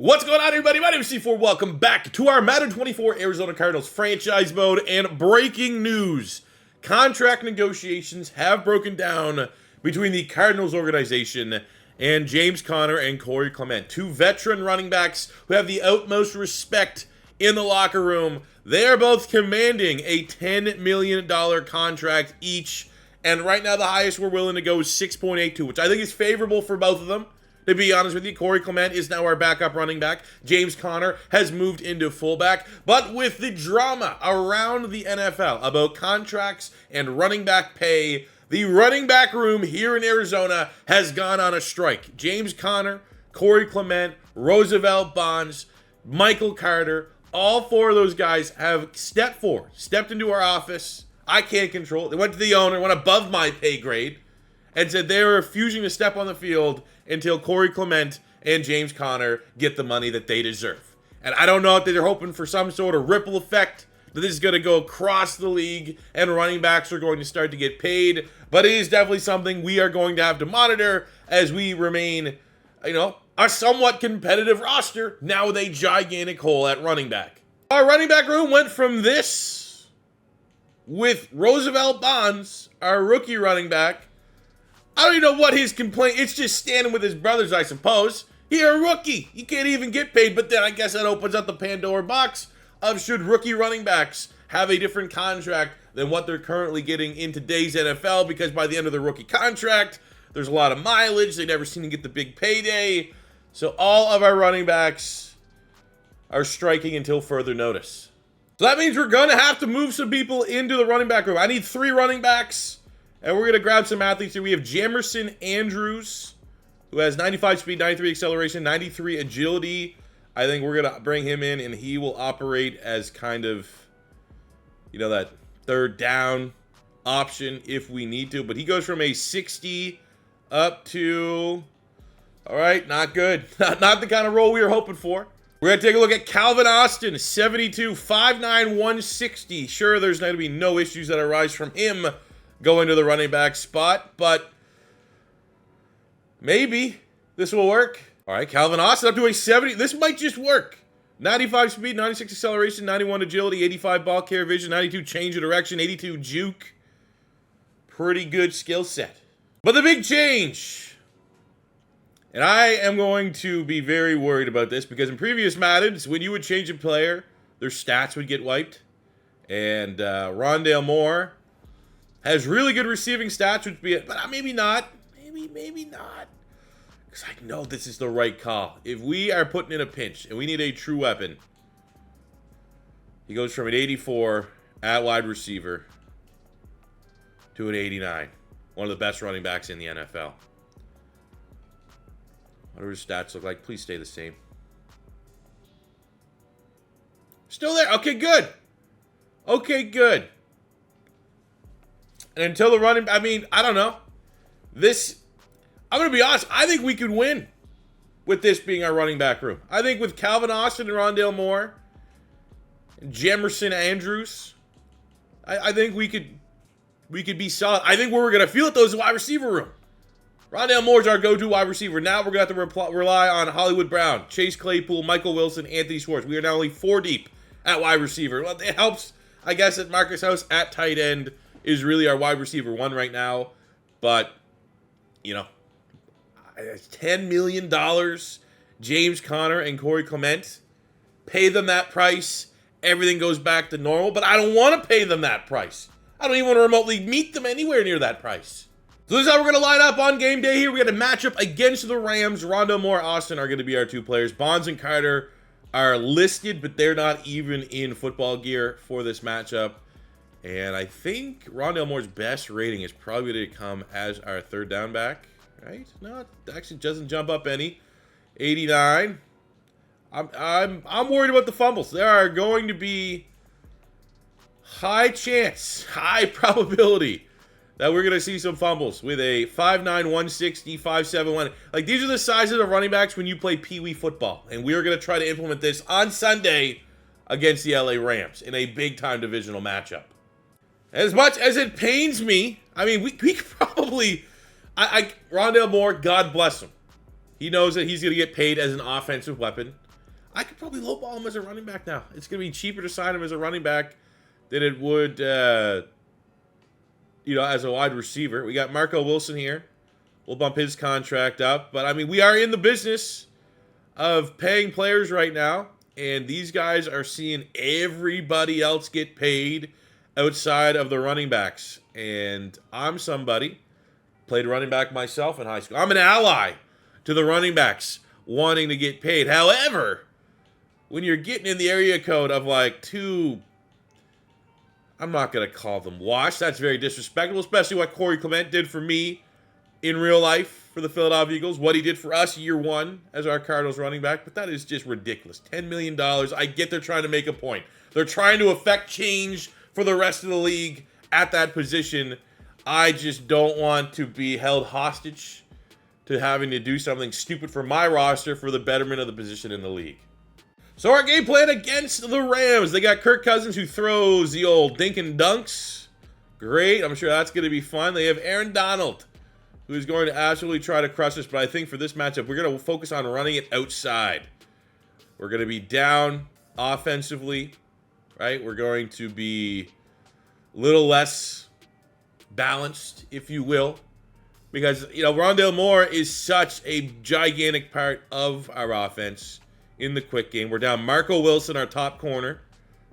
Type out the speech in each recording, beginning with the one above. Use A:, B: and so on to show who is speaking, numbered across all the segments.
A: What's going on, everybody? My name is C4. Welcome back to our Madden 24 Arizona Cardinals franchise mode. And breaking news, contract negotiations have broken down between the Cardinals organization and James Conner and Corey Clement, two veteran running backs who have the utmost respect in the locker room. They are both commanding a $10 million contract each. And right now, the highest we're willing to go is 6.82, which I think is favorable for both of them. To be honest with you, Corey Clement is now our backup running back. James Conner has moved into fullback. But with the drama around the NFL about contracts and running back pay, the running back room here in Arizona has gone on a strike. James Conner, Corey Clement, Roosevelt Bonds, Michael Carter, all four of those guys have stepped into our office. I can't control it. They went to the owner, went above my pay grade, and said they were refusing to step on the field until Corey Clement and James Conner get the money that they deserve. And I don't know if they're hoping for some sort of ripple effect, that this is going to go across the league and running backs are going to start to get paid. But it is definitely something we are going to have to monitor as we remain, a somewhat competitive roster now with a gigantic hole at running back. Our running back room went from this with Roosevelt Bonds, our rookie running back. I don't even know what his complaint. It's just standing with his brothers, I suppose. You're a rookie. You can't even get paid. But then I guess that opens up the Pandora box of should rookie running backs have a different contract than what they're currently getting in today's NFL, because by the end of the rookie contract, there's a lot of mileage. They never seem to get the big payday. So all of our running backs are striking until further notice. So that means we're going to have to move some people into the running back room. I need 3 running backs. And we're going to grab some athletes here. We have Jamerson Andrews, who has 95 speed, 93 acceleration, 93 agility. I think we're going to bring him in, and he will operate as kind of, that third down option if we need to. But he goes from a 60 up to, all right, not good. Not the kind of role we were hoping for. We're going to take a look at Calvin Austin, 72, 5'9", 160. Sure, there's going to be no issues that arise from him going to the running back spot, but maybe this will work. All right, Calvin Austin up to a 70. This might just work. 95 speed, 96 acceleration, 91 agility, 85 ball carrier vision, 92 change of direction, 82 juke. Pretty good skill set. But the big change, and I am going to be very worried about this, because in previous Maddens, when you would change a player, their stats would get wiped. And Rondale Moore has really good receiving stats, but maybe not. Maybe not. Because I know this is the right call. If we are putting in a pinch and we need a true weapon, he goes from an 84 at wide receiver to an 89. One of the best running backs in the NFL. What do his stats look like? Please stay the same. Still there. Okay, good. And until the running, I don't know. I'm going to be honest. I think we could win with this being our running back room. I think with Calvin Austin and Rondale Moore and Jamerson Andrews, I think we could be solid. I think where we're going to feel it, though, is the wide receiver room. Rondale Moore's our go-to wide receiver. Now we're going to have to rely on Hollywood Brown, Chase Claypool, Michael Wilson, Anthony Schwartz. We are now only 4 deep at wide receiver. Well, it helps, I guess, that Marcus House at tight end is really our wide receiver 1 right now. But, $10 million, James Conner and Corey Clement, pay them that price, everything goes back to normal. But I don't want to pay them that price. I don't even want to remotely meet them anywhere near that price. So this is how we're going to line up on game day here. We got a matchup against the Rams. Rondale Moore, Austin are going to be our 2 players. Bonds and Carter are listed, but they're not even in football gear for this matchup. And I think Rondale Moore's best rating is probably going to come as our third down back, right? No, it actually doesn't jump up any. 89. I'm worried about the fumbles. There are going to be high chance, high probability that we're going to see some fumbles with a 5'9", 160, 5'7", 1. Like, these are the sizes of running backs when you play Pee Wee football. And we are going to try to implement this on Sunday against the LA Rams in a big-time divisional matchup. As much as it pains me, we could probably... Rondale Moore, God bless him. He knows that he's going to get paid as an offensive weapon. I could probably lowball him as a running back now. It's going to be cheaper to sign him as a running back than it would, as a wide receiver. We got Marco Wilson here. We'll bump his contract up. But, I mean, we are in the business of paying players right now. And these guys are seeing everybody else get paid outside of the running backs. And I'm somebody, played running back myself in high school. I'm an ally to the running backs wanting to get paid. However, when you're getting in the area code of like two, I'm not going to call them wash. That's very disrespectful, especially what Corey Clement did for me in real life for the Philadelphia Eagles, what he did for us year one as our Cardinals running back. But that is just ridiculous. $10 million. I get they're trying to make a point. They're trying to affect change for the rest of the league at that position. I just don't want to be held hostage to having to do something stupid for my roster for the betterment of the position in the league. So our game plan against the Rams. They got Kirk Cousins who throws the old dink and dunks. Great. I'm sure that's going to be fun. They have Aaron Donald, who is going to absolutely try to crush us. But I think for this matchup, we're going to focus on running it outside. We're going to be down offensively, right? We're going to be a little less balanced, if you will. Because, Rondale Moore is such a gigantic part of our offense in the quick game. We're down Marco Wilson, our top corner,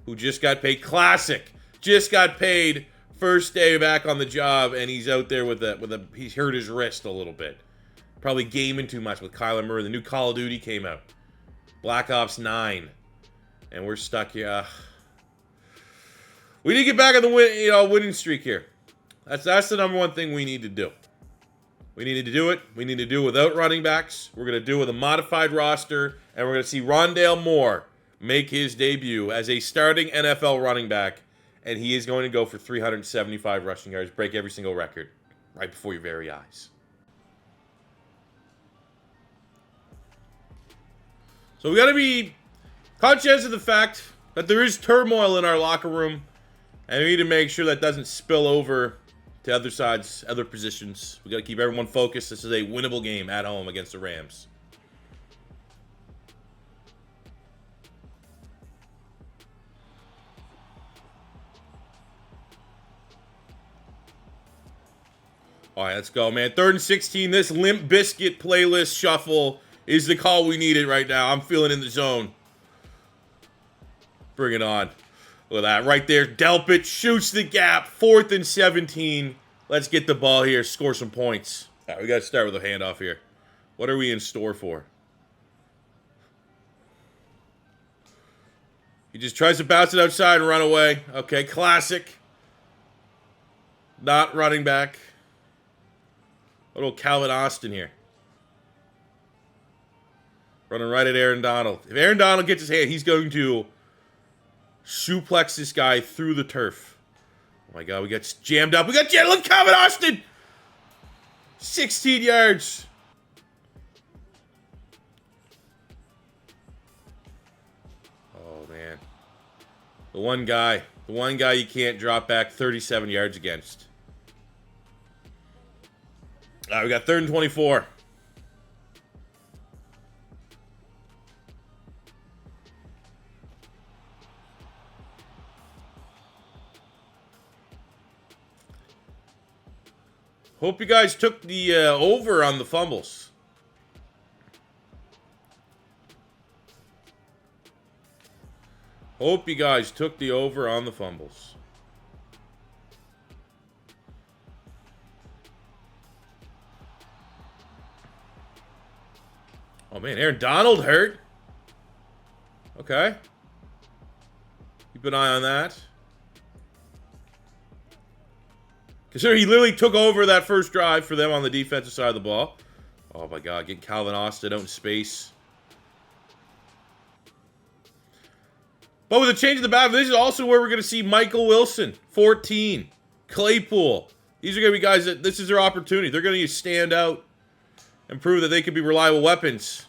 A: who just got paid. Classic. Just got paid first day back on the job, and he's out there he's hurt his wrist a little bit. Probably gaming too much with Kyler Murray. The new Call of Duty came out. Black Ops 9. And we're stuck here. We need to get back on the winning streak here. That's the number one thing we need to do. We need to do it. We need to do it without running backs. We're going to do it with a modified roster, and we're going to see Rondale Moore make his debut as a starting NFL running back, and he is going to go for 375 rushing yards, break every single record right before your very eyes. So we got to be conscious of the fact that there is turmoil in our locker room, and we need to make sure that doesn't spill over to other sides, other positions. We got to keep everyone focused. This is a winnable game at home against the Rams. All right, let's go, man. 3rd and 16. This Limp Bizkit playlist shuffle is the call we needed right now. I'm feeling in the zone. Bring it on. Look at that. Right there. Delpit shoots the gap. 4th and 17. Let's get the ball here. Score some points. All right, we got to start with a handoff here. What are we in store for? He just tries to bounce it outside and run away. Okay, classic. Not running back. A little Calvin Austin here. Running right at Aaron Donald. If Aaron Donald gets his hand, he's going to suplex this guy through the turf. Oh my God, we got jammed up. We got jammed. Look, Calvin Austin! 16 yards. Oh, man. The one guy you can't drop back 37 yards against. All right, we got 3rd and 24. Hope you guys took the over on the fumbles. Hope you guys took the over on the fumbles. Oh, man, Aaron Donald hurt. Okay. Keep an eye on that. Consider he literally took over that first drive for them on the defensive side of the ball. Oh, my God. Getting Calvin Austin out in space. But with the change of the battle, this is also where we're going to see Michael Wilson, 14. Claypool. These are going to be guys that this is their opportunity. They're going to stand out and prove that they can be reliable weapons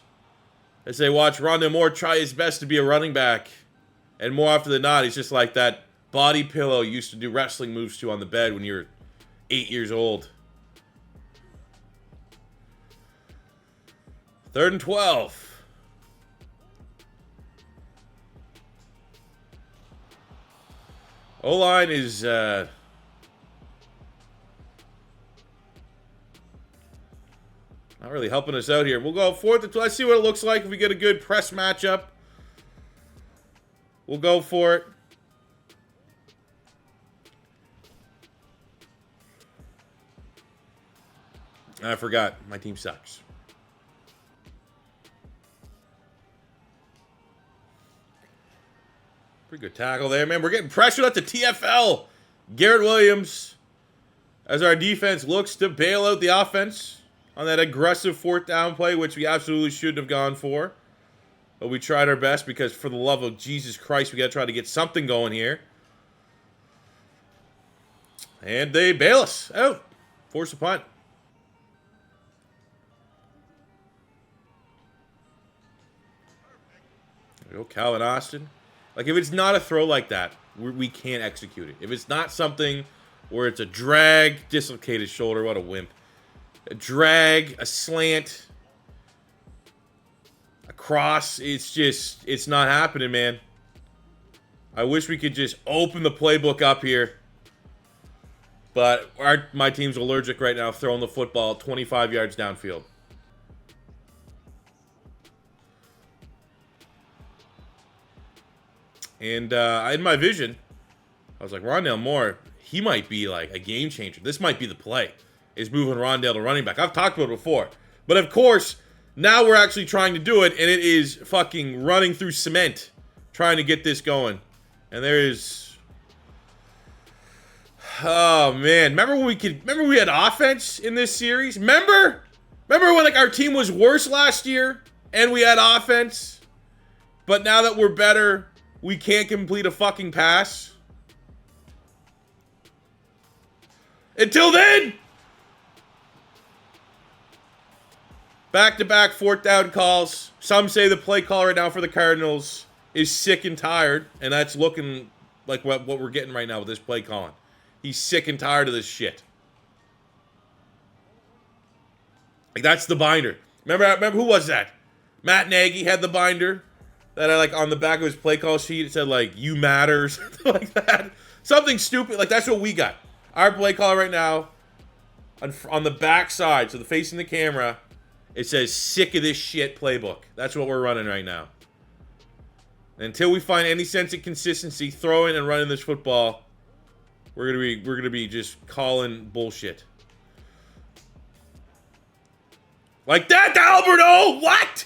A: as they watch Rondale Moore try his best to be a running back. And more often than not, he's just like that body pillow you used to do wrestling moves to on the bed when you were 8 years old. 3rd and 12. O-line is not really helping us out here. We'll go 4th. Let's see what it looks like if we get a good press matchup. We'll go for it. I forgot. My team sucks. Pretty good tackle there, man. We're getting pressured at the TFL. Garrett Williams, as our defense looks to bail out the offense on that aggressive 4th down play, which we absolutely shouldn't have gone for. But we tried our best because, for the love of Jesus Christ, we got to try to get something going here. And they bail us out. Force a punt. There we go, Calvin Austin. Like, if it's not a throw like that, we can't execute it. If it's not something where it's a drag, dislocated shoulder, what a wimp. A drag, a slant, a cross, it's not happening, man. I wish we could just open the playbook up here. But my team's allergic right now, throwing the football 25 yards downfield. And in my vision, I was like, Rondale Moore, he might be like a game changer. This might be the play, is moving Rondale to running back. I've talked about it before. But of course, now we're actually trying to do it, and it is fucking running through cement trying to get this going. And there is... Oh, man. Remember we had offense in this series? Remember when like our team was worse last year and we had offense? But now that we're better... we can't complete a fucking pass. Until then! Back-to-back 4th down calls. Some say the play caller right now for the Cardinals is sick and tired. And that's looking like what we're getting right now with this play calling. He's sick and tired of this shit. Like, that's the binder. Remember who was that? Matt Nagy had the binder. That I like on the back of his play call sheet, it said like, you matter, or something like that. Something stupid. Like, that's what we got. Our play caller right now, on the back side, so the facing the camera, it says, sick of this shit playbook. That's what we're running right now. Until we find any sense of consistency throwing and running this football, we're gonna be just calling bullshit. Like that, Alberto! What?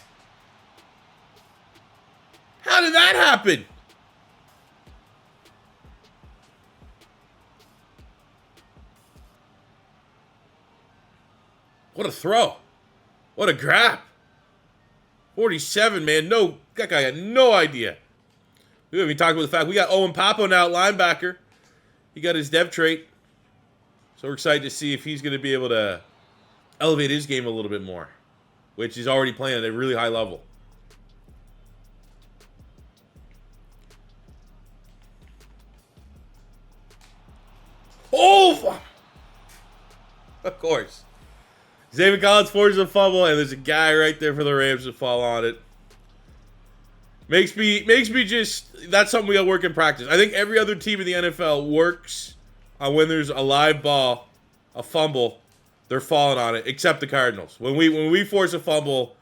A: How did that happen? What a throw. What a grab. 47, man. No, that guy had no idea. We haven't even talked about the fact we got Owen Papo now, linebacker. He got his dev trait. So we're excited to see if he's going to be able to elevate his game a little bit more, which he's already playing at a really high level. Oh! Of course. Xavier Collins forces a fumble, and there's a guy right there for the Rams to fall on it. Makes me just... That's something we got to work in practice. I think every other team in the NFL works on when there's a live ball, a fumble, they're falling on it, except the Cardinals. When we force a fumble,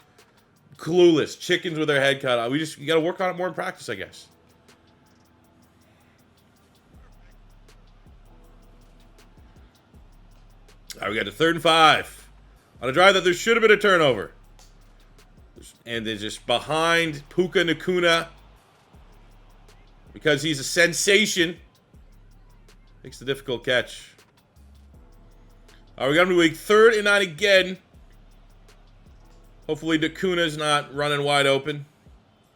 A: clueless, chickens with their head cut off. You got to work on it more in practice, I guess. All right, we got to 3rd and 5. On a drive that there should have been a turnover. And they're just behind Puka Nacuna. Because he's a sensation. Makes the difficult catch. All right, we got him to week 3rd and 9 again. Hopefully Nacuna's not running wide open.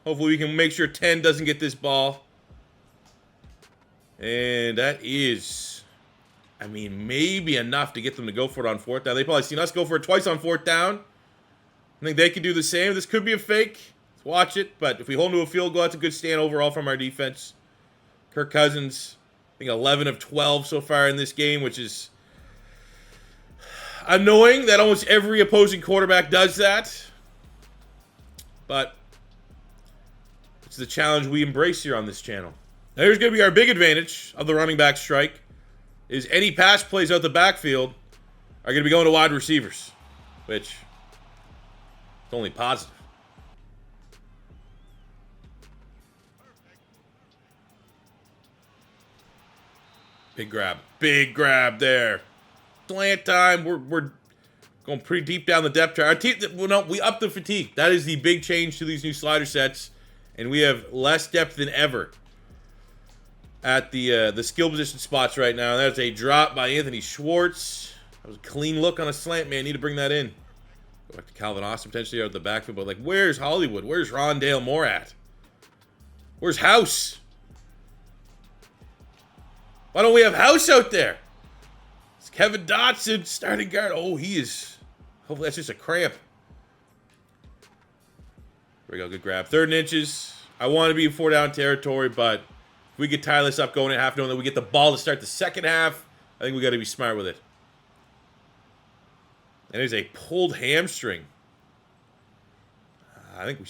A: Hopefully we can make sure 10 doesn't get this ball. And that is... I mean, maybe enough to get them to go for it on 4th down. They've probably seen us go for it twice on 4th down. I think they could do the same. This could be a fake. Let's watch it. But if we hold to a field goal, that's a good stand overall from our defense. Kirk Cousins, I think 11 of 12 so far in this game, which is annoying that almost every opposing quarterback does that. But it's the challenge we embrace here on this channel. There's going to be our big advantage of the running back strike, is any pass plays out the backfield are going to be going to wide receivers, which is only positive. Big grab there. Slant time. We're going pretty deep down the depth chart. Our team, well, no, we upped the fatigue. That is the big change to these new slider sets, and we have less depth than ever at the skill position spots right now. That's a drop by Anthony Schwartz. That was a clean look on a slant, man. Need to bring that in. Go back to Calvin Austin potentially out the backfield, but like, where's Hollywood? Where's Rondale Moore at? Where's House? Why don't we have House out there? It's Kevin Dotson starting guard. Oh, he is. Hopefully that's just a cramp. There we go. Good grab. 3rd and inches. I want to be in 4-down territory, but if we could tie this up going at half, knowing that we get the ball to start the second half, I think we got to be smart with it. And there's a pulled hamstring. I think you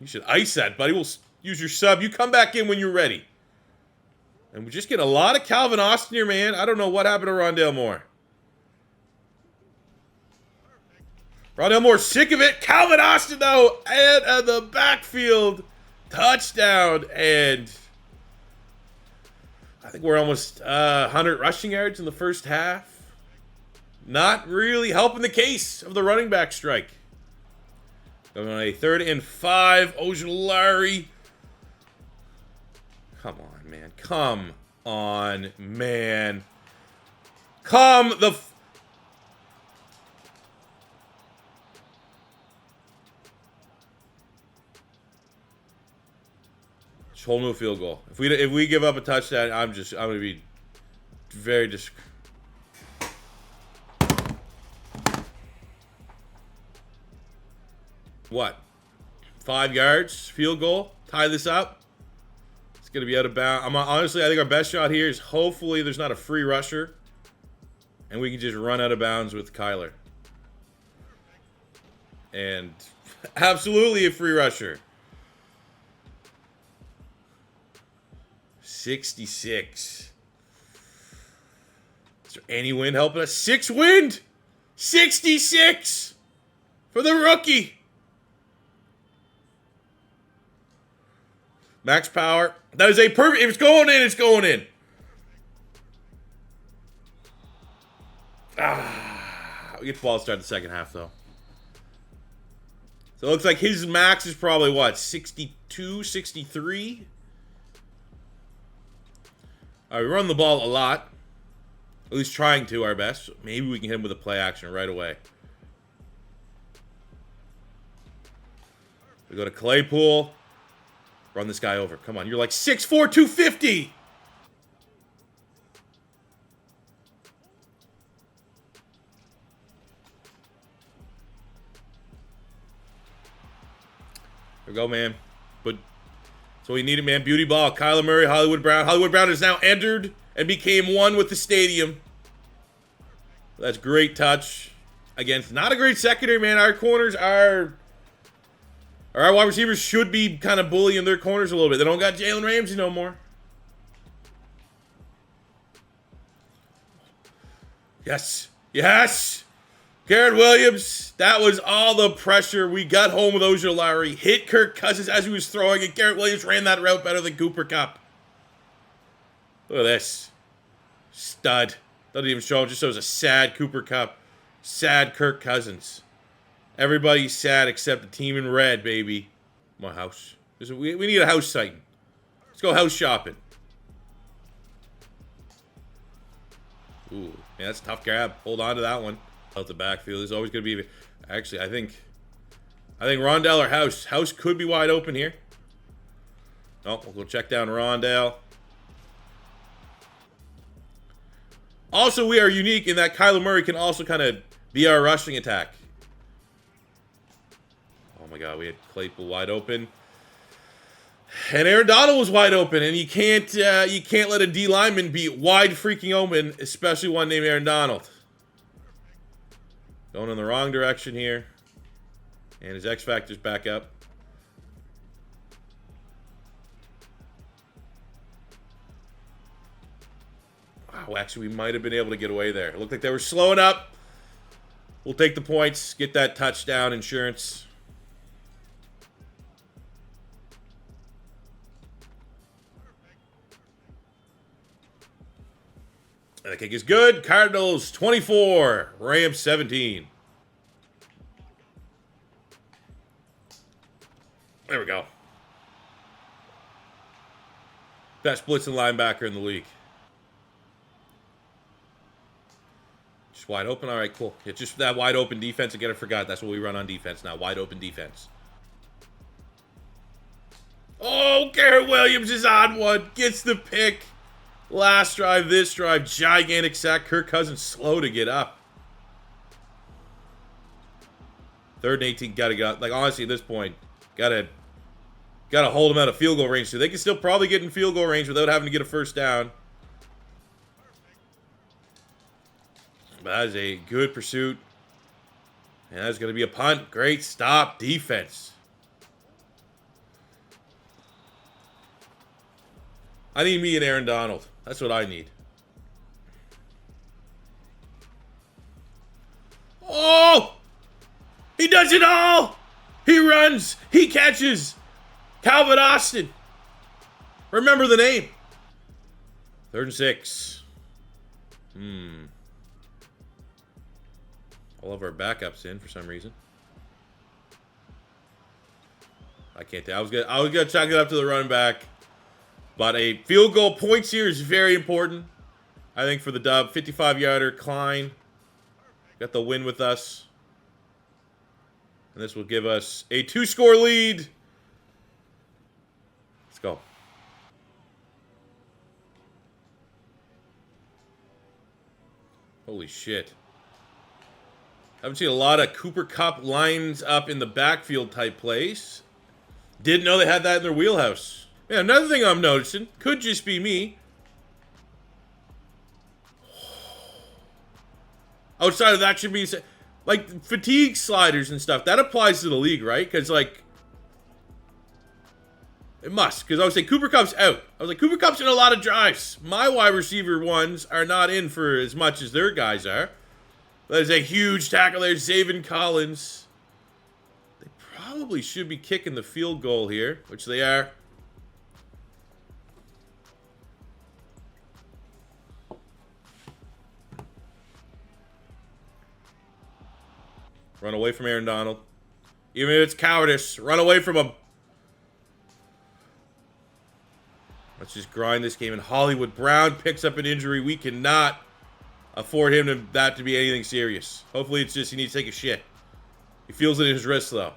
A: should ice that, buddy. We'll use your sub. You come back in when you're ready. And we just get a lot of Calvin Austin here, man. I don't know what happened to Rondale Moore. Rondale Moore sick of it. Calvin Austin, though, and the backfield touchdown. And I think we're almost 100 rushing yards in the first half. Not really helping the case of the running back strike. Going on a 3rd and 5. Ojulari. Come on, man. Come on, man. Come the... Whole new field goal. If we give up a touchdown, I'm going to be very What? 5 yards, field goal, tie this up. It's going to be out of bounds. Honestly, I think our best shot here is hopefully there's not a free rusher, and we can just run out of bounds with Kyler. And absolutely a free rusher. 66. Is there any wind helping us? 6 wind! 66! For the rookie! Max power. That is a perfect... If it's going in, it's going in. We get the ball to start the second half, though. So it looks like his max is probably, what, 62, 63? All right, we run the ball a lot. At least trying to our best. Maybe we can hit him with a play action right away. We go to Claypool. Run this guy over. Come on, you're like 6'4", 250. There we go, man. But so we needed, man. Beauty ball. Kyler Murray, Hollywood Brown. Hollywood Brown has now entered and became one with the stadium. That's great touch. Against not a great secondary, man. Our corners are... Our wide receivers should be kind of bullying their corners a little bit. They don't got Jalen Ramsey no more. Yes. Yes. Garrett Williams. That was all the pressure. We got home with Ojulari. Hit Kirk Cousins as he was throwing it. Garrett Williams ran that route better than Cooper Kupp. Look at this. Stud. Doesn't even show him. Just shows a sad Cooper Kupp. Sad Kirk Cousins. Everybody's sad except the team in red, baby. My house. We need a house sighting. Let's go house shopping. Ooh, yeah, that's a tough grab. Hold on to that one. Out the backfield. There's always going to be... Actually, I think Rondale or House. House could be wide open here. Oh, we'll go check down Rondale. Also, we are unique in that Kyler Murray can also kind of be our rushing attack. Oh my God, we had Claypool wide open, and Aaron Donald was wide open, and you can't let a D lineman be wide freaking open, especially one named Aaron Donald. Going in the wrong direction here, and his X Factor's back up. Wow, actually, we might have been able to get away there. It looked like they were slowing up. We'll take the points, get that touchdown insurance. And the kick is good. Cardinals 24, Rams 17. There we go. Best blitzing linebacker in the league. Just wide open. All right, cool. It's just that wide open defense. Again, I forgot. That's what we run on defense now. Wide open defense. Oh, Garrett Williams is on one. Gets the pick. Last drive, this drive. Gigantic sack. Kirk Cousins slow to get up. 3rd and 18. Gotta go. Like, honestly, at this point, gotta hold them out of field goal range too. They can still probably get in field goal range without having to get a first down. But that is a good pursuit. And that's going to be a punt. Great stop defense. I need me and Aaron Donald. That's what I need. Oh! He does it all! He runs. He catches. Calvin Austin. Remember the name. 3rd and 6. All of our backups in for some reason. I can't tell. I was gonna chuck it up to the running back. But a field goal points here is very important. I think for the dub. 55-yarder, Klein. Got the win with us. And this will give us a 2-score lead. Let's go. Holy shit. Haven't seen a lot of Cooper Kupp lines up in the backfield type plays. Didn't know they had that in their wheelhouse. Yeah, another thing I'm noticing, could just be me. Outside of that should be, like, fatigue sliders and stuff. That applies to the league, right? Because, like, it must. Because I would say Cooper Kupp's out. I was like, Cooper Kupp's in a lot of drives. My wide receiver ones are not in for as much as their guys are. There's a huge tackle there, Zaven Collins. They probably should be kicking the field goal here, which they are. Run away from Aaron Donald. Even if it's cowardice, run away from him. Let's just grind this game. And Hollywood Brown picks up an injury. We cannot afford him that to be anything serious. Hopefully it's just he needs to take a shit. He feels it in his wrist, though.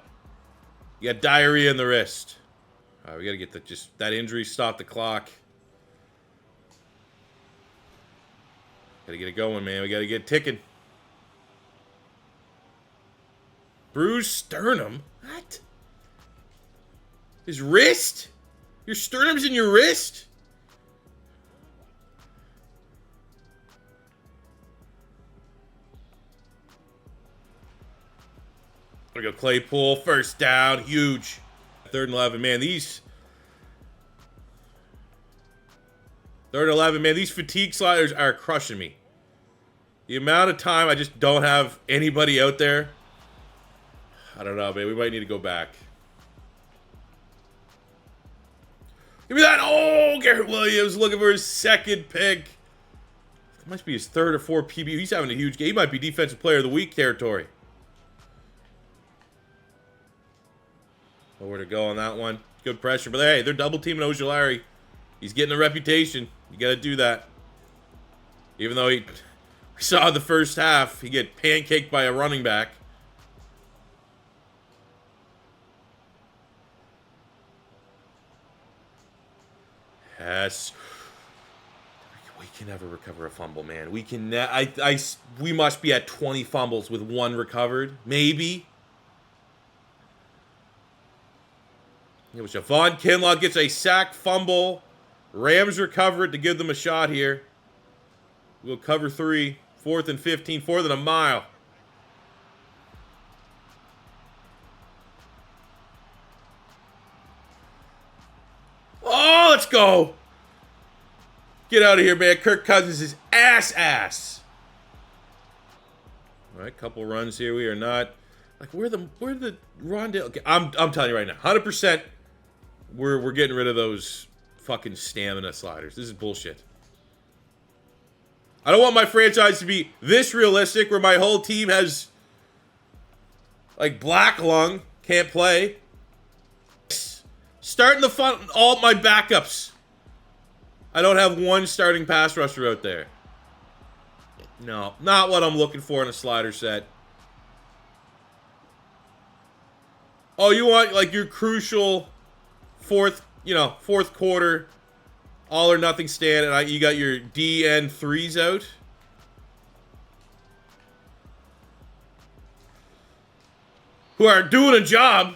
A: He got diarrhea in the wrist. All right, we got to get that injury, stop the clock. Got to get it going, man. We got to get it ticking. Bruised sternum? What? His wrist? Your sternum's in your wrist? There we go, Claypool. First down. Huge. 3rd and 11. Man, these... 3rd and 11. Man, these fatigue sliders are crushing me. The amount of time I just don't have anybody out there. I don't know, man. We might need to go back. Give me that. Oh, Garrett Williams looking for his 2nd pick. It must be his 3rd or 4th PB. He's having a huge game. He might be Defensive Player of the Week territory. Nowhere to go on that one. Good pressure. But hey, they're double teaming Ojulari. He's getting a reputation. You got to do that. Even though we saw the first half, he get pancaked by a running back. Yes. We can never recover a fumble, man. We can. We must be at 20 fumbles with 1 recovered, maybe. It was Javon Kinlaw gets a sack fumble. Rams recover it to give them a shot here. We'll cover 3. 4th and 15. 4th and a mile. Oh, let's go. Get out of here, man. Kirk Cousins is ass. All right, couple runs here. We are not like where the Rondale. Okay, I'm telling you right now, 100%. We're getting rid of those fucking stamina sliders. This is bullshit. I don't want my franchise to be this realistic where my whole team has like black lung, can't play. Starting the fun, all my backups. I don't have one starting pass rusher out there. No, not what I'm looking for in a slider set. Oh, you want like your crucial fourth quarter, all or nothing stand, and you got your DN3s out. Who are doing a job,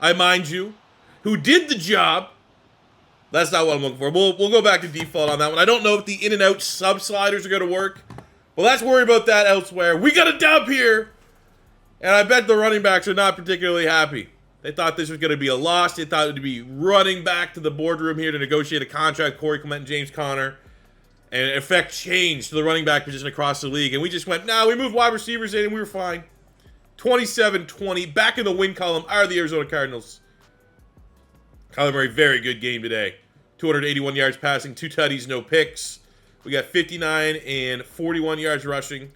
A: I mind you. Who did the job. That's not what I'm looking for. We'll go back to default on that one. I don't know if the in and out sub sliders are going to work. Well, let's worry about that elsewhere. We got a dub here. And I bet the running backs are not particularly happy. They thought this was going to be a loss. They thought it would be running back to the boardroom here to negotiate a contract, Corey Clement and James Conner, and effect change to the running back position across the league. And we just went, we moved wide receivers in and we were fine. 27-20. Back in the win column are the Arizona Cardinals. Kyler Murray, very good game today. 281 yards passing, 2 tutties, no picks. We got 59 and 41 yards rushing.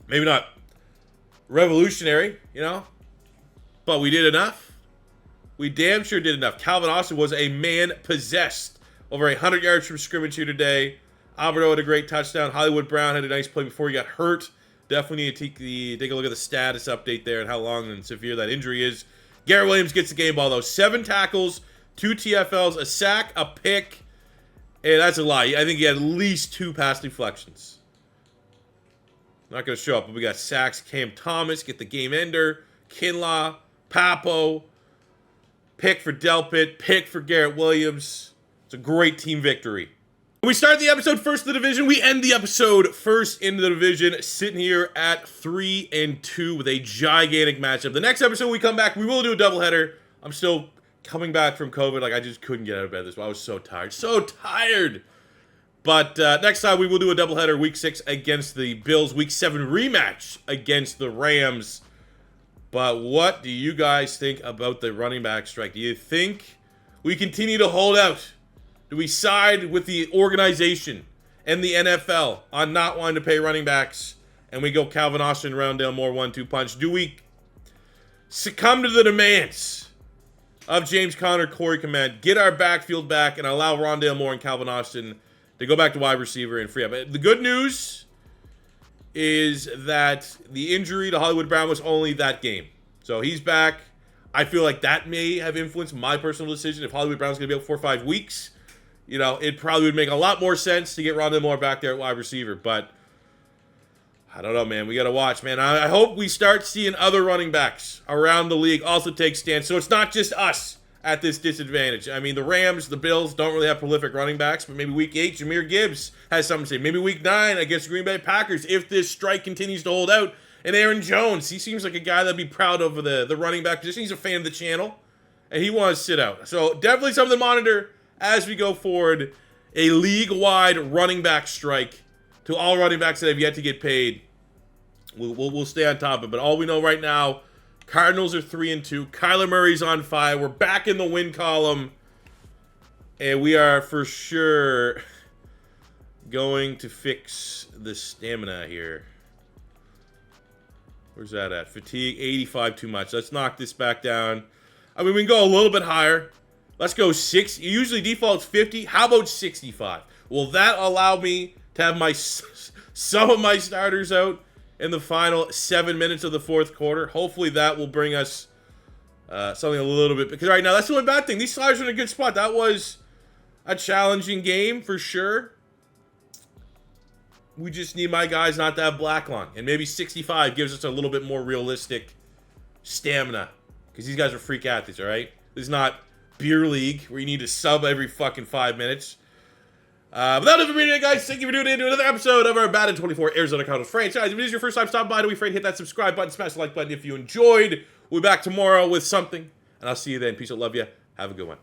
A: Maybe not revolutionary, but we did enough. We damn sure did enough. Calvin Austin was a man possessed. Over 100 yards from scrimmage here today. Alberto had a great touchdown. Hollywood Brown had a nice play before he got hurt. Definitely need to take a look at the status update there and how long and severe that injury is. Garrett Williams gets the game ball, though. 7 tackles, 2 TFLs, a sack, a pick. And that's a lie. I think he had at least 2 pass deflections. Not going to show up, but we got sacks. Cam Thomas, get the game ender. Kinlaw, Papo. Pick for Delpit. Pick for Garrett Williams. It's a great team victory. We start the episode first in the division. We end the episode first in the division, sitting here at 3-2 with a gigantic matchup. The next episode we come back, we will do a doubleheader. I'm still coming back from COVID. Like, I just couldn't get out of bed this way. I was so tired. So tired. But next time we will do a doubleheader, Week 6 against the Bills. Week 7 rematch against the Rams. But what do you guys think about the running back strike? Do you think we continue to hold out? Do we side with the organization and the NFL on not wanting to pay running backs, and we go Calvin Austin, Rondale Moore, 1-2 punch? Do we succumb to the demands of James Conner, Corey Clement, get our backfield back, and allow Rondale Moore and Calvin Austin to go back to wide receiver and free up? The good news is that the injury to Hollywood Brown was only that game. So he's back. I feel like that may have influenced my personal decision. If Hollywood Brown's going to be out 4 or 5 weeks, it probably would make a lot more sense to get Rondale Moore back there at wide receiver. But I don't know, man. We got to watch, man. I hope we start seeing other running backs around the league also take stands. So it's not just us at this disadvantage. I mean, the Rams, the Bills don't really have prolific running backs, but maybe Week 8, Jahmyr Gibbs has something to say. Maybe Week 9 against the Green Bay Packers, if this strike continues to hold out. And Aaron Jones, he seems like a guy that'd be proud of the running back position. He's a fan of the channel, and he wants to sit out. So definitely something to monitor as we go forward. A league-wide running back strike to all running backs that have yet to get paid. We'll stay on top of it. But all we know right now, Cardinals are 3-2. Kyler Murray's on fire. We're back in the win column. And we are for sure going to fix the stamina here. Where's that at? Fatigue, 85 too much. Let's knock this back down. I mean, we can go a little bit higher. Let's go 6. Usually default's 50. How about 65? Will that allow me to have some of my starters out in the final 7 minutes of the fourth quarter? Hopefully that will bring us something a little bit. Because right now, that's the only bad thing. These sliders are in a good spot. That was a challenging game for sure. We just need my guys not to have black lung. And maybe 65 gives us a little bit more realistic stamina. Because these guys are freak athletes, all right? This is not beer league where you need to sub every fucking 5 minutes. But that'll do it for me today, guys. Thank you for tuning in to another episode of our Madden 24 Arizona Cardinals franchise. If it is your first time stopping by, don't be afraid to hit that subscribe button, smash the like button if you enjoyed. We'll be back tomorrow with something. And I'll see you then. Peace out, love you. Have a good one.